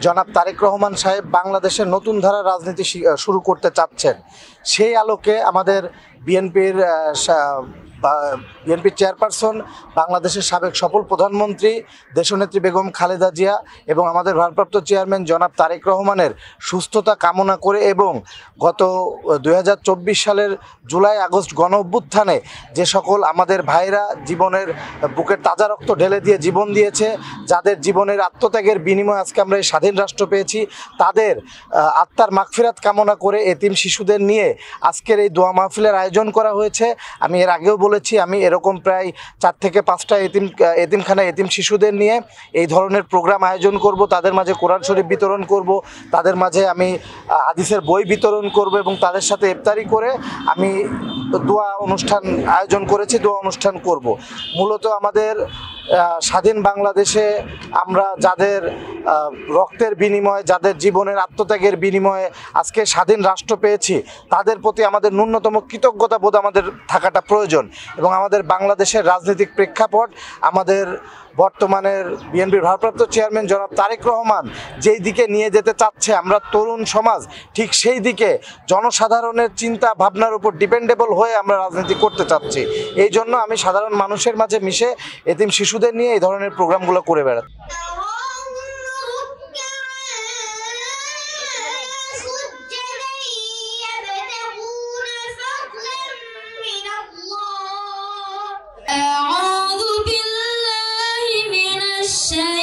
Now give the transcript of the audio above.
জনাব তারেক রহমান সাহেব বাংলাদেশের নতুন ধারার রাজনীতি শুরু করতে চাচ্ছেন। সেই আলোকে আমাদের বিএনপির চেয়ারপারসন, বাংলাদেশের সাবেক সফল প্রধানমন্ত্রী দেশনেত্রী বেগম খালেদা জিয়া এবং আমাদের ভারপ্রাপ্ত চেয়ারম্যান জনাব তারেক রহমানের সুস্থতা কামনা করে এবং গত 2024 সালের জুলাই আগস্ট গণ অভ্যুত্থানে যে সকল আমাদের ভাইরা জীবনের বুকের তাজা রক্ত ঢেলে দিয়ে জীবন দিয়েছে, যাদের জীবনের আত্মত্যাগের বিনিময়ে আজকে আমরা এই স্বাধীন রাষ্ট্র পেয়েছি, তাদের আত্মার মাগফিরাত কামনা করে এতিম শিশুদের নিয়ে আজকের এই দোয়া মাহফিলের আয়োজন করা হয়েছে। আমি এর আগেও বলেছি, আমি এরকম প্রায় 4 থেকে 5টা এতিমখানা এতিম শিশুদের নিয়ে এই ধরনের প্রোগ্রাম আয়োজন করব। তাদের মাঝে কোরআন শরীফ বিতরণ করব, তাদের মাঝে আমি হাদিসের বই বিতরণ করব এবং তাদের সাথে ইফতারি করে আমি দোয়া অনুষ্ঠান আয়োজন করেছি, দোয়া অনুষ্ঠান করব। মূলত আমাদের স্বাধীন বাংলাদেশে আমরা যাদের রক্তের বিনিময়ে, যাদের জীবনের আত্মত্যাগের বিনিময়ে আজকে স্বাধীন রাষ্ট্র পেয়েছি, তাদের প্রতি আমাদের ন্যূনতম কৃতজ্ঞতা বোধ আমাদের থাকাটা প্রয়োজন। এবং আমাদের বাংলাদেশের রাজনৈতিক প্রেক্ষাপট, আমাদের বর্তমানের বিএনপির ভারপ্রাপ্ত চেয়ারম্যান জনাব তারেক রহমান যেই দিকে নিয়ে যেতে চাচ্ছে, আমরা তরুণ সমাজ ঠিক সেই দিকে জনসাধারণের চিন্তা ভাবনার উপর ডিপেন্ডেবল হয়ে আমরা রাজনীতি করতে চাচ্ছি। এই জন্য আমি সাধারণ মানুষের মাঝে মিশে এতিম শিশুদের নিয়ে এই ধরনের প্রোগ্রামগুলো করে বেড়াচ্ছি। أعوذ بالله من الشيطان